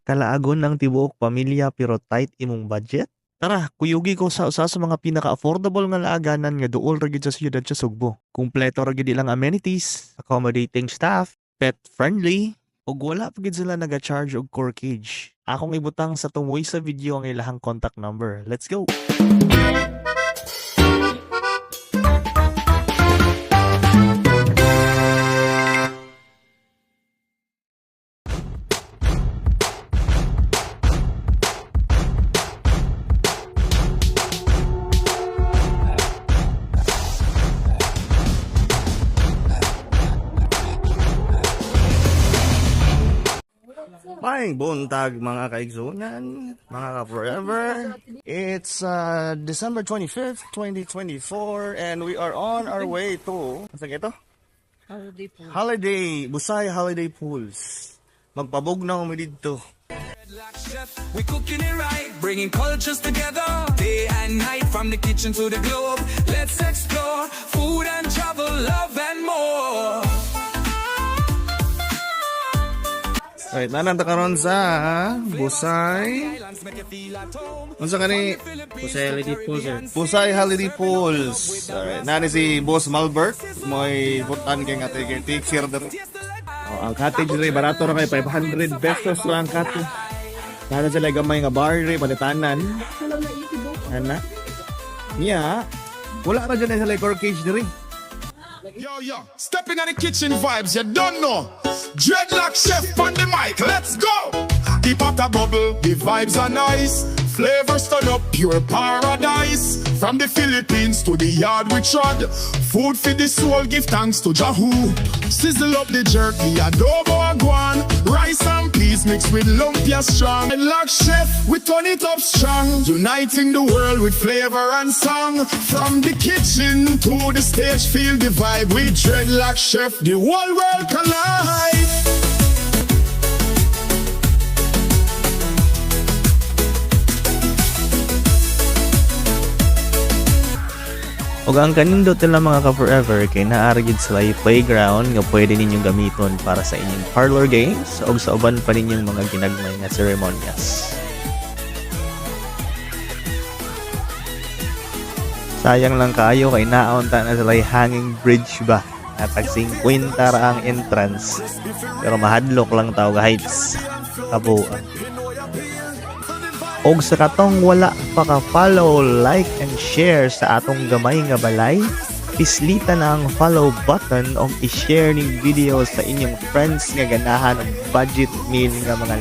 Kalaagon ng tibuok pamilya pero tight imong budget? Tara, kuyugi ko sa usa sa mga pinaka-affordable nga laaganan nga duol ra gid sa siyudad sa Sugbo. Kumpleto ra gid ilang amenities, accommodating staff, pet-friendly, ug wala pa gid sila naga-charge og corkage. Akong ibutang sa tungway sa video ang ilahang contact number. Let's go! May buntag mga kaigsunan, mga ka-forever. It's December 25th, 2024 and we are on our way to, saan ito? Holiday po. Busay Holiday Pools. Magpabugnaw mo dito. We cooking it right, bringing cultures together, day and night from the kitchen to the globe. Let's explore food and travel, love and more. Right, nananta karon sa Busay. Unsa kani? Busay Holiday po, sir. Busay Holiday Pools. Alright, nani si Boss Malbert. Mo'y butan kay nga take share der. Ang cottage rin, barato na kay 500 pesos lang ang cottage. Nana sila gamay nga bar rin, palitanan. Ana? Yeah. Wala ra dyan sila corkage rin. Yo, stepping on the kitchen vibes, you don't know. Dreadlock chef on the mic, let's go. The pot a bubble, the vibes are nice. Flavors turn up, pure paradise. From the Philippines to the yard we trod. Food for the soul, give thanks to Jahu. Sizzle up the jerky, adobo aguan. Rice and peas mixed with lumpia strong. Dreadlock chef, we turn it up strong. Uniting the world with flavor and song. From the kitchen to the stage, feel the vibe with Dreadlock chef. The whole world collide. Ug ang kanindot nila mga ka-forever kay naara gid sila yung playground nga pwede ninyong gamiton para sa inyong parlor games o sa uban pa ninyong mga ginagmay nga seremonyas. Sayang lang kaayo kay naunta na sila yung hanging bridge ba. Natag 50 ra ang entrance. Pero mahadlok lang tao guys. Kabuan. Og sa katong wala pa ka-follow, like, and share sa atong gamay nga balay, pislita na ang follow button o i-share ning video sa inyong friends nga ganahan og budget meal nga mga